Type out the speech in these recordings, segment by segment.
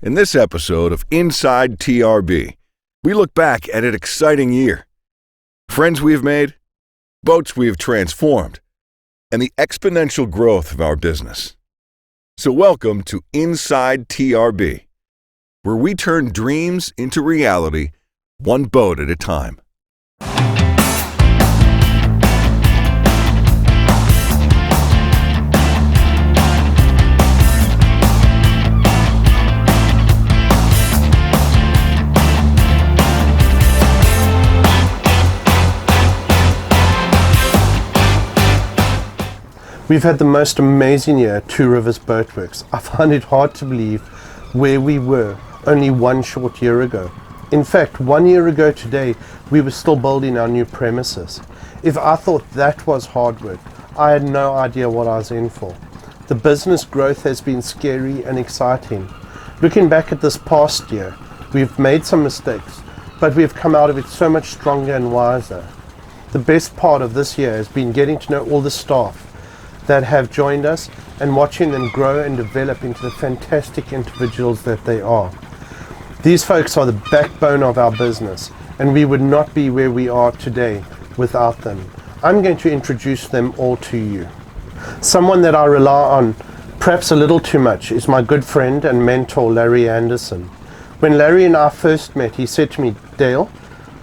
In this episode of Inside TRB, we look back at an exciting year. Friends we have made, boats we have transformed, and the exponential growth of our business. So welcome to Inside TRB, where we turn dreams into reality, one boat at a time. We've had the most amazing year at Two Rivers Boatworks. I find it hard to believe where we were only one short year ago. In fact, 1 year ago today, we were still building our new premises. If I thought that was hard work, I had no idea what I was in for. The business growth has been scary and exciting. Looking back at this past year, we've made some mistakes, but we've come out of it so much stronger and wiser. The best part of this year has been getting to know all the staff that have joined us and watching them grow and develop into the fantastic individuals that they are. These folks are the backbone of our business, and we would not be where we are today without them. I'm going to introduce them all to you. Someone that I rely on perhaps a little too much is my good friend and mentor, Larry Anderson. When Larry and I first met, he said to me, "Dale,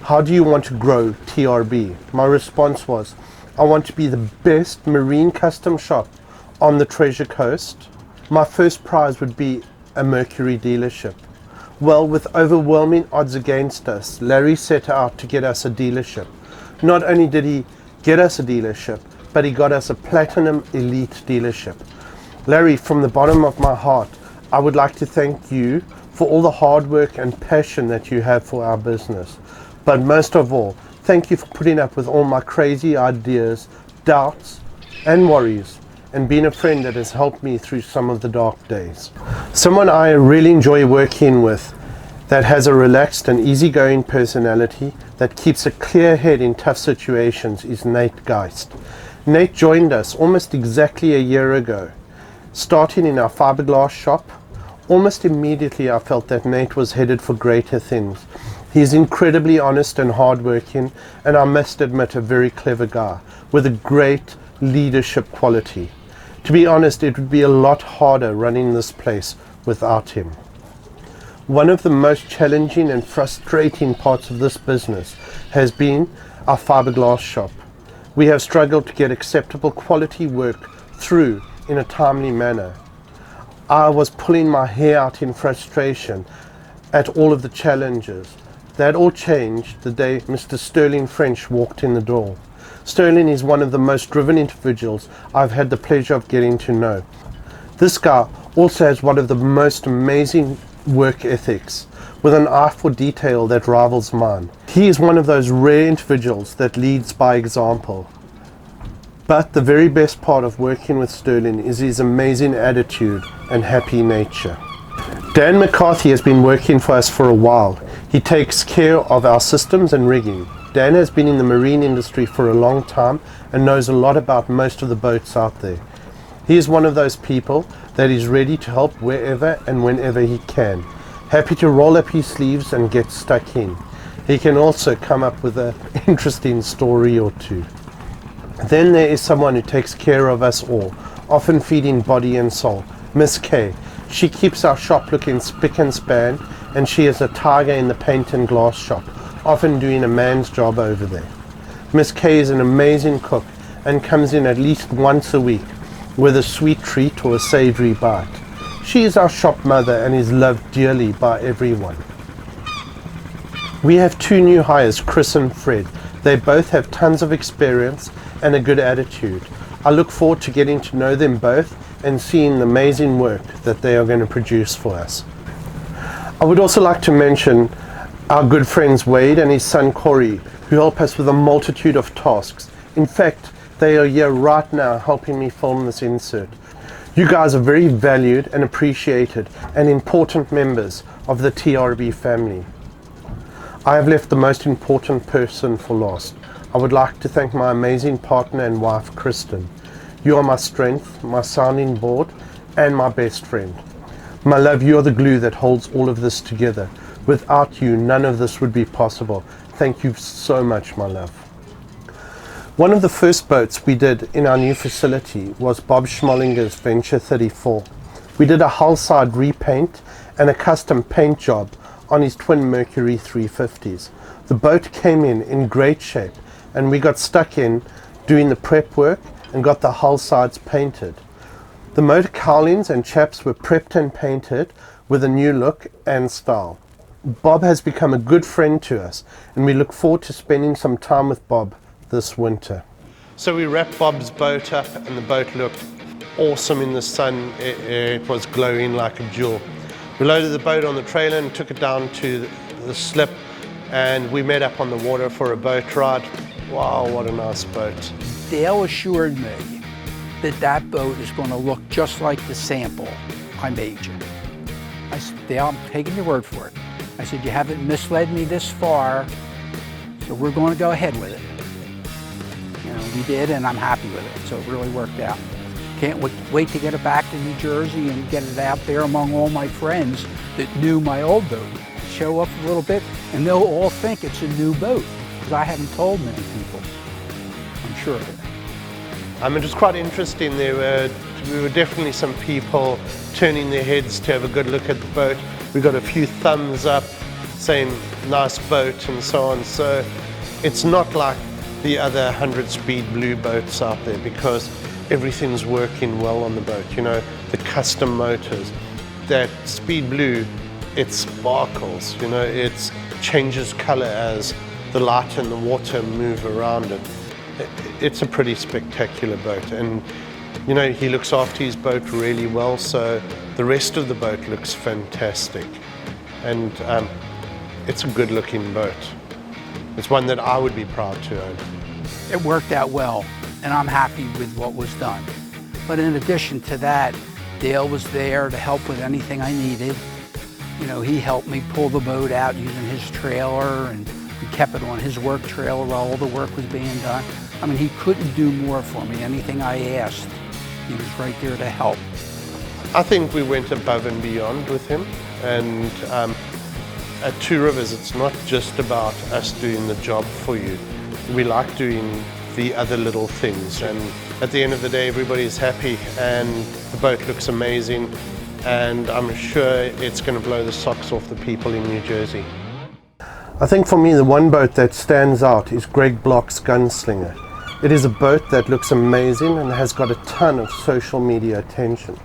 how do you want to grow TRB?" My response was, I want to be the best marine custom shop on the Treasure Coast. My first prize would be a Mercury dealership. Well, with overwhelming odds against us, Larry set out to get us a dealership. Not only did he get us a dealership, but he got us a Platinum Elite dealership. Larry, from the bottom of my heart, I would like to thank you for all the hard work and passion that you have for our business. But most of all, thank you for putting up with all my crazy ideas, doubts, and worries, and being a friend that has helped me through some of the dark days. Someone I really enjoy working with that has a relaxed and easygoing personality that keeps a clear head in tough situations is Nate Geist. Nate joined us almost exactly a year ago, starting in our fiberglass shop. Almost immediately I felt that Nate was headed for greater things. He's incredibly honest and hardworking, and I must admit a very clever guy with a great leadership quality. To be honest, it would be a lot harder running this place without him. One of the most challenging and frustrating parts of this business has been our fiberglass shop. We have struggled to get acceptable quality work through in a timely manner. I was pulling my hair out in frustration at all of the challenges. That all changed the day Mr. Sterling French walked in the door. Sterling is one of the most driven individuals I've had the pleasure of getting to know. This guy also has one of the most amazing work ethics, with an eye for detail that rivals mine. He is one of those rare individuals that leads by example. But the very best part of working with Sterling is his amazing attitude and happy nature. Dan McCarthy has been working for us for a while. He takes care of our systems and rigging. Dan has been in the marine industry for a long time and knows a lot about most of the boats out there. He is one of those people that is ready to help wherever and whenever he can. Happy to roll up his sleeves and get stuck in. He can also come up with an interesting story or two. Then there is someone who takes care of us all, often feeding body and soul, Miss Kay. She keeps our shop looking spick and span, and she is a tiger in the paint and glass shop, often doing a man's job over there. Miss Kay is an amazing cook and comes in at least once a week with a sweet treat or a savory bite. She is our shop mother and is loved dearly by everyone. We have two new hires, Chris and Fred. They both have tons of experience and a good attitude. I look forward to getting to know them both and seeing the amazing work that they are going to produce for us. I would also like to mention our good friends Wade and his son Cory, who help us with a multitude of tasks. In fact, they are here right now helping me film this insert. You guys are very valued and appreciated and important members of the TRB family. I have left the most important person for last. I would like to thank my amazing partner and wife, Kristen. You are my strength, my sounding board, and my best friend. My love, you're the glue that holds all of this together. Without you, none of this would be possible. Thank you so much, my love. One of the first boats we did in our new facility was Bob Schmollinger's Venture 34. We did a hull side repaint and a custom paint job on his twin Mercury 350s. The boat came in great shape, and we got stuck in doing the prep work and got the hull sides painted. The motor cowlings and chaps were prepped and painted with a new look and style. Bob has become a good friend to us, and we look forward to spending some time with Bob this winter. So we wrapped Bob's boat up, and the boat looked awesome in the sun. It was glowing like a jewel. We loaded the boat on the trailer and took it down to the slip, and we met up on the water for a boat ride. Wow, what a nice boat. Dale assured me that that boat is going to look just like the sample I made you. I said, Dale, I'm taking your word for it. I said, you haven't misled me this far, so we're going to go ahead with it. We did, and I'm happy with it, so it really worked out. Can't wait to get it back to New Jersey and get it out there among all my friends that knew my old boat. Show up a little bit, and they'll all think it's a new boat, because I haven't told many people. I'm sure of it. It was quite interesting. There were definitely some people turning their heads to have a good look at the boat. We got a few thumbs up saying nice boat and so on. So it's not like the other 100-speed blue boats out there, because everything's working well on the boat. You know, the custom motors, that speed blue, it sparkles. You know, it changes color as the light and the water move around it. It's a pretty spectacular boat, and you know, he looks after his boat really well, so the rest of the boat looks fantastic, and it's a good looking boat. It's one that I would be proud to own. It worked out well, and I'm happy with what was done. But in addition to that, Dale was there to help with anything I needed. You know, he helped me pull the boat out using his trailer, and we kept it on his work trailer while all the work was being done. I mean, he couldn't do more for me. Anything I asked, he was right there to help. I think we went above and beyond with him, and at Two Rivers, it's not just about us doing the job for you. We like doing the other little things, and at the end of the day, everybody's happy, and the boat looks amazing, and I'm sure it's going to blow the socks off the people in New Jersey. I think for me, the one boat that stands out is Greg Block's Gunslinger. It is a boat that looks amazing and has got a ton of social media attention.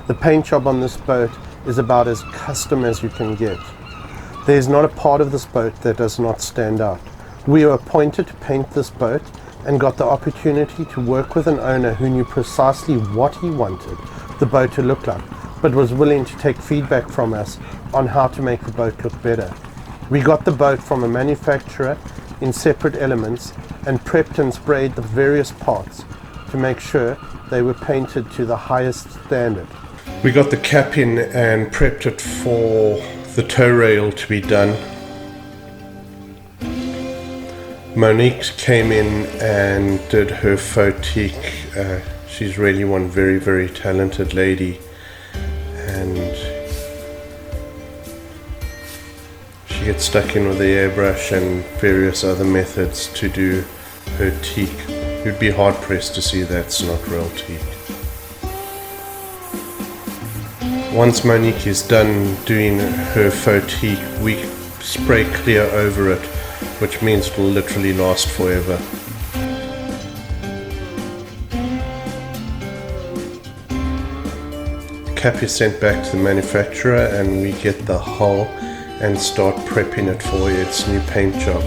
The paint job on this boat is about as custom as you can get. There's not a part of this boat that does not stand out. We were appointed to paint this boat and got the opportunity to work with an owner who knew precisely what he wanted the boat to look like, but was willing to take feedback from us on how to make the boat look better. We got the boat from a manufacturer in separate elements and prepped and sprayed the various parts to make sure they were painted to the highest standard. We got the cap in and prepped it for the tow rail to be done. Monique came in and did her photique. She's really one very, very talented lady, and she gets stuck in with the airbrush and various other methods to do her teak. You'd be hard pressed to see that's not real teak. Once Monique is done doing her photique, we spray clear over it, which means it will literally last forever. The cap is sent back to the manufacturer, and we get the hull and start prepping it for its new paint job.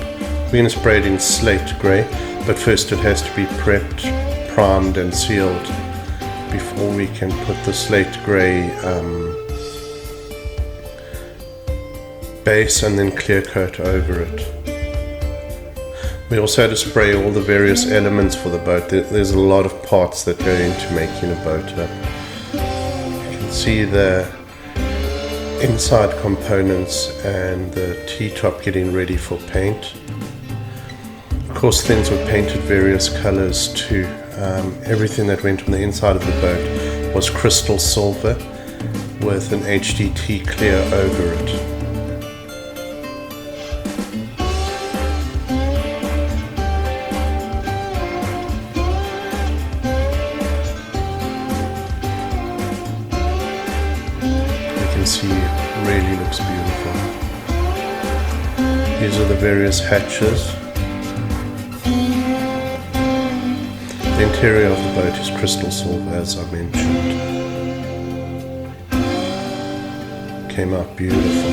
We're going to spray it in slate grey, but first it has to be prepped, primed and sealed before we can put the slate grey base and then clear coat over it. We also had to spray all the various elements for the boat. There's a lot of parts that go into making a boat up. You can see the inside components and the T-top getting ready for paint. Of course, things were painted various colors too. Everything that went on the inside of the boat was crystal silver with an HDT clear over it. You can see it really looks beautiful. These are the various hatches. The interior of the boat is crystal silver, as I mentioned. Came out beautiful.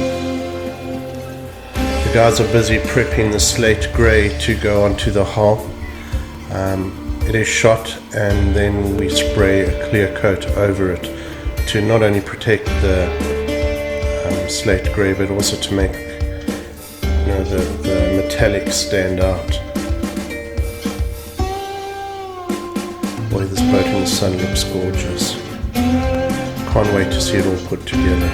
The guys are busy prepping the slate grey to go onto the hull. It is shot and then we spray a clear coat over it to not only protect the slate grey but also to make the metallic stand out. Boy, this boat in the sun looks gorgeous. Can't wait to see it all put together.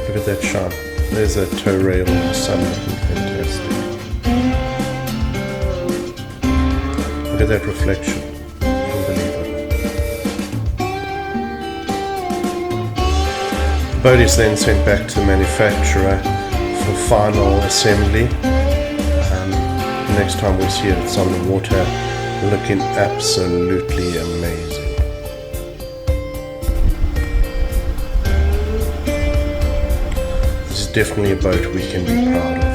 Look at that shine. There's that tow rail in the sun looking fantastic. Look at that reflection. Unbelievable. The boat is then sent back to the manufacturer for final assembly. The next time we see it, it's on the water, looking absolutely amazing. This is definitely a boat we can be proud of.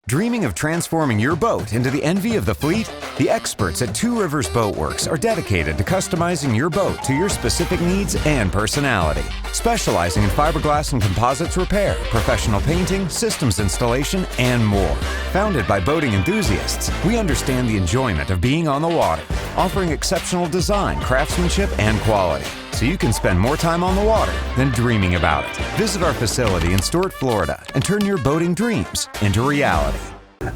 Dreaming of transforming your boat into the envy of the fleet? The experts at Two Rivers Boatworks are dedicated to customizing your boat to your specific needs and personality. Specializing in fiberglass and composites repair, professional painting, systems installation, and more. Founded by boating enthusiasts, we understand the enjoyment of being on the water, offering exceptional design, craftsmanship, and quality, so you can spend more time on the water than dreaming about it. Visit our facility in Stuart, Florida, and turn your boating dreams into reality.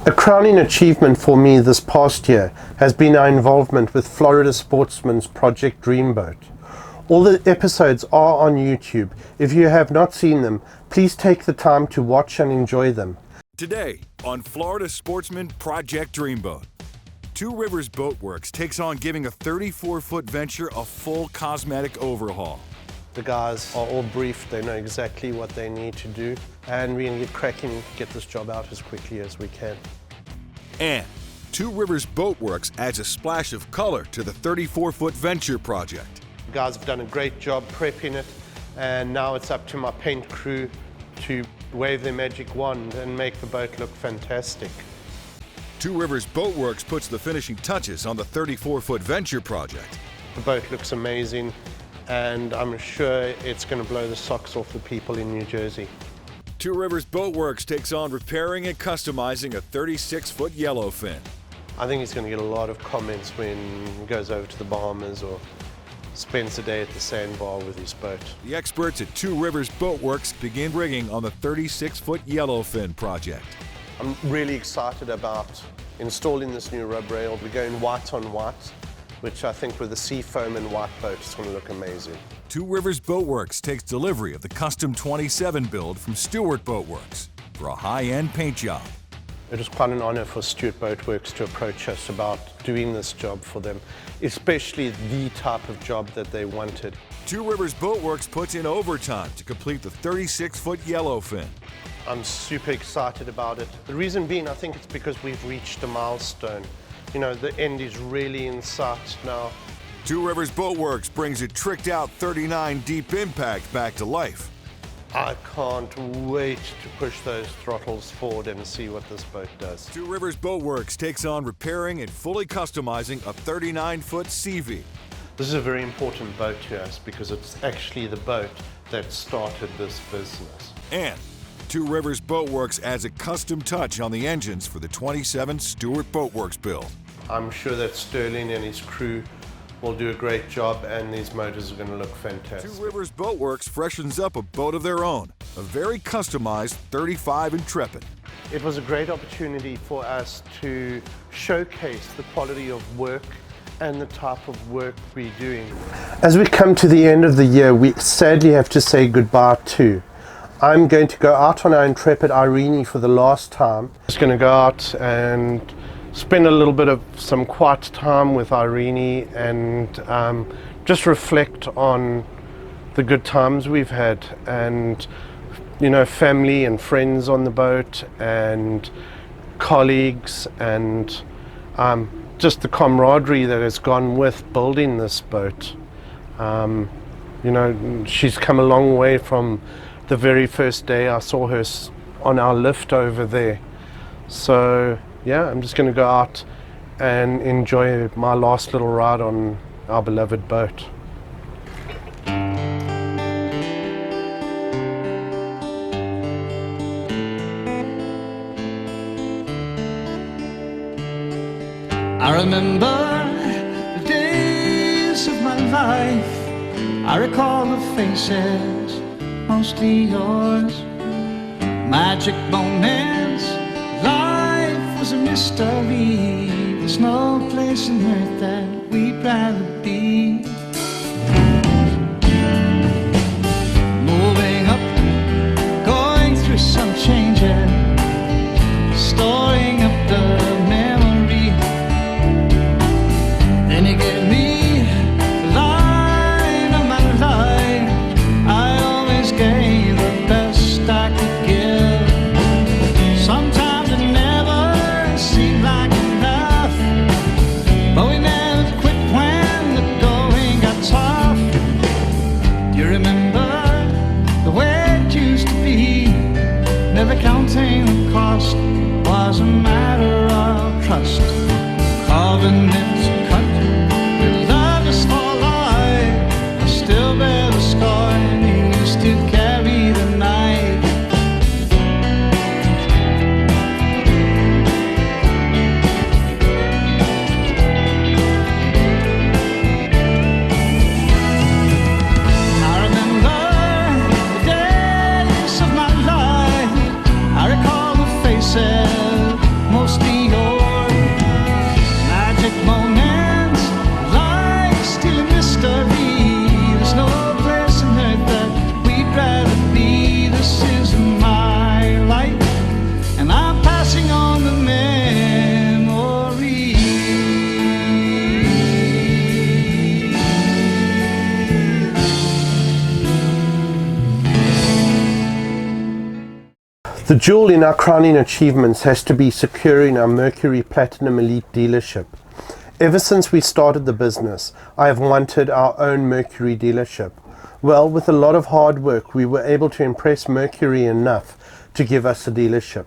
A crowning achievement for me this past year has been our involvement with Florida Sportsman's Project Dreamboat. All the episodes are on YouTube. If you have not seen them, please take the time to watch and enjoy them. Today on Florida Sportsman Project Dreamboat, Two Rivers Boatworks takes on giving a 34-foot venture a full cosmetic overhaul. The guys are all briefed, they know exactly what they need to do, and we're going to get cracking, get this job out as quickly as we can. And Two Rivers Boatworks adds a splash of color to the 34-foot venture project. The guys have done a great job prepping it, and now it's up to my paint crew to wave their magic wand and make the boat look fantastic. Two Rivers Boatworks puts the finishing touches on the 34-foot venture project. The boat looks amazing, and I'm sure it's going to blow the socks off the people in New Jersey. Two Rivers Boatworks takes on repairing and customizing a 36-foot yellowfin. I think he's going to get a lot of comments when he goes over to the Bahamas or spends a day at the sandbar with his boat. The experts at Two Rivers Boatworks begin rigging on the 36-foot yellowfin project. I'm really excited about installing this new rub rail. We're going white on white, which I think with the sea foam and white boat, it's going to look amazing. Two Rivers Boatworks takes delivery of the custom 27 build from Stewart Boatworks for a high-end paint job. It was quite an honor for Stewart Boatworks to approach us about doing this job for them, especially the type of job that they wanted. Two Rivers Boatworks puts in overtime to complete the 36-foot yellowfin. I'm super excited about it. The reason being, I think it's because we've reached a milestone. You know, the end is really in sight now. Two Rivers Boatworks brings a tricked-out 39 Deep Impact back to life. I can't wait to push those throttles forward and see what this boat does. Two Rivers Boatworks takes on repairing and fully customizing a 39-foot CV. This is a very important boat to us because it's actually the boat that started this business. And Two Rivers Boatworks adds a custom touch on the engines for the 27 Stewart Boatworks build. I'm sure that Sterling and his crew will do a great job, and these motors are going to look fantastic. Two Rivers Boatworks freshens up a boat of their own, a very customized 35 Intrepid. It was a great opportunity for us to showcase the quality of work and the type of work we're doing. As we come to the end of the year, we sadly have to say goodbye to. I'm going to go out on our Intrepid Irene for the last time. Just going to go out and spend a little bit of some quiet time with Irene and just reflect on the good times we've had, and family and friends on the boat and colleagues, and just the camaraderie that has gone with building this boat. She's come a long way from the very first day I saw her on our lift over there. So yeah, I'm just going to go out and enjoy my last little ride on our beloved boat. I remember the days of my life. I recall the faces, mostly yours. Magic moments, life was a mystery. There's no place on earth that we'd rather be. Moving up, going through some changes, storing up the memory. Then you gave me the line of my life. I always gave the best I could give. Sometimes it never seemed like enough, but we never quit when the going got tough. Do you remember the way it used to be? Never counting the cost was a matter of trust. Covenants cut, we loved us for life. I still bear the scar and you still carry the knife. I remember the days of my life. I recall the faces, mostly yours. Magic moments, life still a mystery. There's no place on earth that we'd rather be. This is my life, and I'm passing on the memory. The jewel in our crowning achievements has to be securing our Mercury Platinum Elite dealership. Ever since we started the business, I have wanted our own Mercury dealership. Well, with a lot of hard work, we were able to impress Mercury enough to give us a dealership.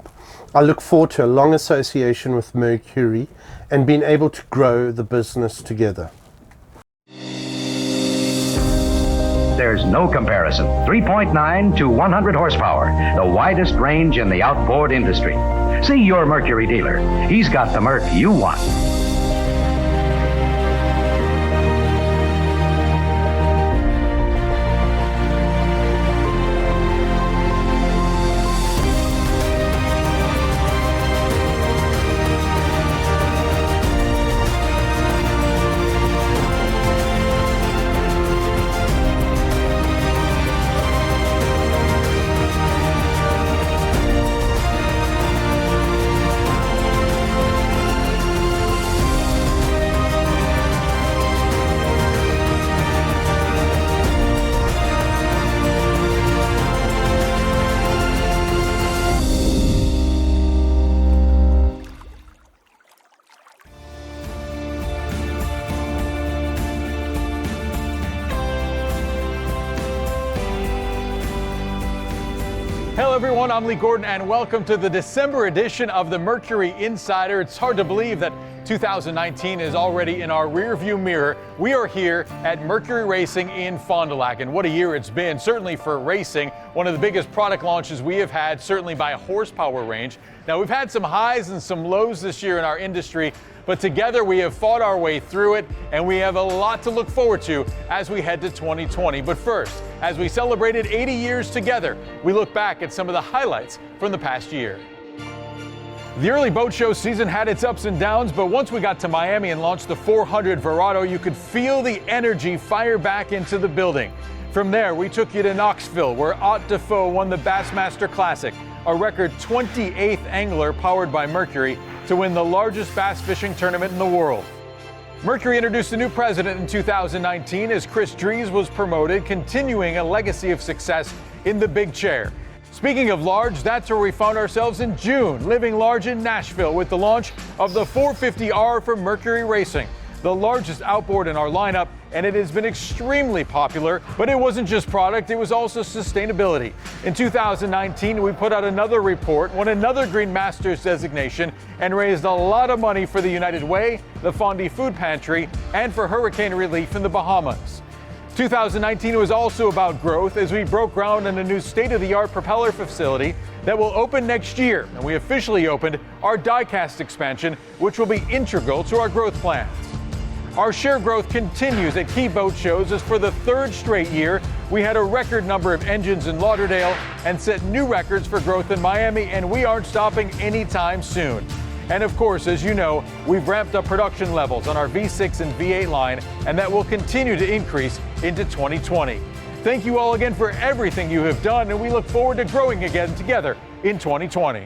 I look forward to a long association with Mercury and being able to grow the business together. There's no comparison. 3.9 to 100 horsepower, the widest range in the outboard industry. See your Mercury dealer. He's got the Merc you want. Hello everyone, I'm Lee Gordon and welcome to the December edition of the Mercury Insider. It's hard to believe that 2019 is already in our rearview mirror. We are here at Mercury Racing in Fond du Lac, and what a year it's been, certainly for racing. One of the biggest product launches we have had, certainly by horsepower range. Now we've had some highs and some lows this year in our industry, but together we have fought our way through it, and we have a lot to look forward to as we head to 2020. But first, as we celebrated 80 years together, we look back at some of the highlights from the past year. The early boat show season had its ups and downs, but once we got to Miami and launched the 400 Verado, you could feel the energy fire back into the building. From there, we took you to Knoxville, where Ott Defoe won the Bassmaster Classic, a record 28th angler powered by Mercury to win the largest bass fishing tournament in the world. Mercury introduced a new president in 2019 as Chris Drees was promoted, continuing a legacy of success in the big chair. Speaking of large, that's where we found ourselves in June, living large in Nashville with the launch of the 450R from Mercury Racing, the largest outboard in our lineup, and it has been extremely popular. But it wasn't just product, it was also sustainability. In 2019, we put out another report, won another Green Masters designation, and raised a lot of money for the United Way, the Fondy Food Pantry, and for hurricane relief in the Bahamas. 2019 was also about growth as we broke ground on a new state-of-the-art propeller facility that will open next year, and we officially opened our die-cast expansion, which will be integral to our growth plans. Our share growth continues at key boat shows as for the third straight year, we had a record number of engines in Lauderdale and set new records for growth in Miami, and we aren't stopping anytime soon. And of course, as you know, we've ramped up production levels on our V6 and V8 line, and that will continue to increase into 2020. Thank you all again for everything you have done, and we look forward to growing again together in 2020.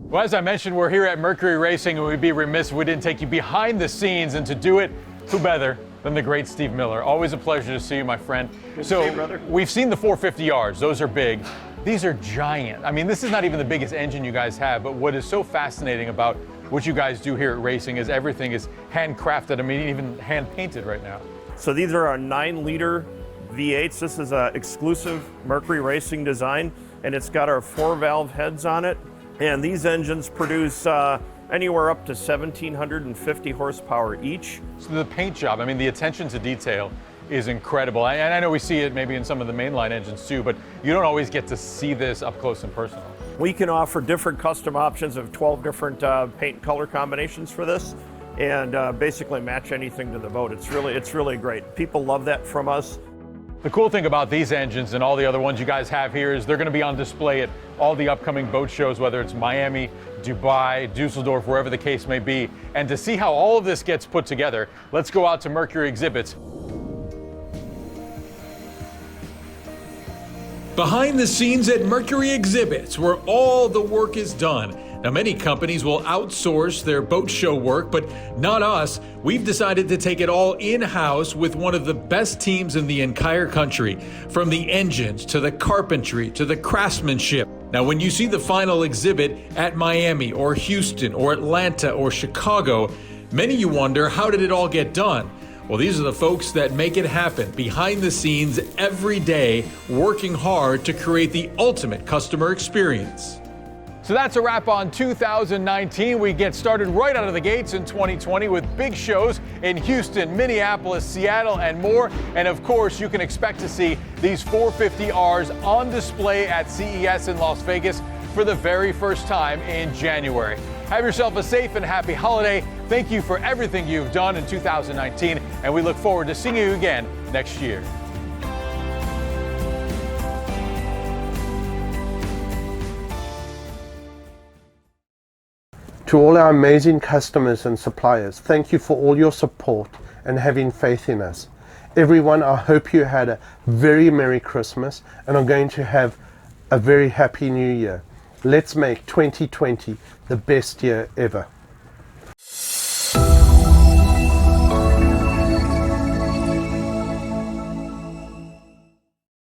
Well, as I mentioned, we're here at Mercury Racing, and we'd be remiss if we didn't take you behind the scenes, and to do it, who better than the great Steve Miller. Always a pleasure to see you, my friend. Good to see you, brother. We've seen the 450Rs. Those are big. These are giant. I mean, this is not even the biggest engine you guys have, but what is so fascinating about what you guys do here at Racing is everything is handcrafted. I mean, even hand-painted right now. So these are our 9-liter V8s. This is an exclusive Mercury Racing design, and it's got our 4-valve heads on it. And these engines produce anywhere up to 1,750 horsepower each. So the paint job, I mean, the attention to detail is incredible. And I know we see it maybe in some of the mainline engines too, but you don't always get to see this up close and personal. We can offer different custom options of 12 different paint color combinations for this, and basically match anything to the boat. It's really great. People love that from us. The cool thing about these engines and all the other ones you guys have here is they're going to be on display at all the upcoming boat shows, whether it's Miami, Dubai, Dusseldorf, wherever the case may be. And to see how all of this gets put together, let's go out to Mercury Exhibits. Behind the scenes at Mercury Exhibits, where all the work is done. Now, many companies will outsource their boat show work, but not us. We've decided to take it all in-house with one of the best teams in the entire country, from the engines to the carpentry to the craftsmanship. Now, when you see the final exhibit at Miami or Houston or Atlanta or Chicago, many of you wonder, how did it all get done? Well, these are the folks that make it happen behind the scenes every day, working hard to create the ultimate customer experience. So that's a wrap on 2019. We get started right out of the gates in 2020 with big shows in Houston, Minneapolis, Seattle, and more. And of course, you can expect to see these 450Rs on display at CES in Las Vegas for the very first time in January. Have yourself a safe and happy holiday. Thank you for everything you've done in 2019, and we look forward to seeing you again next year. To all our amazing customers and suppliers, thank you for all your support and having faith in us. Everyone, I hope you had a very Merry Christmas and are going to have a very Happy New Year. Let's make 2020 the best year ever.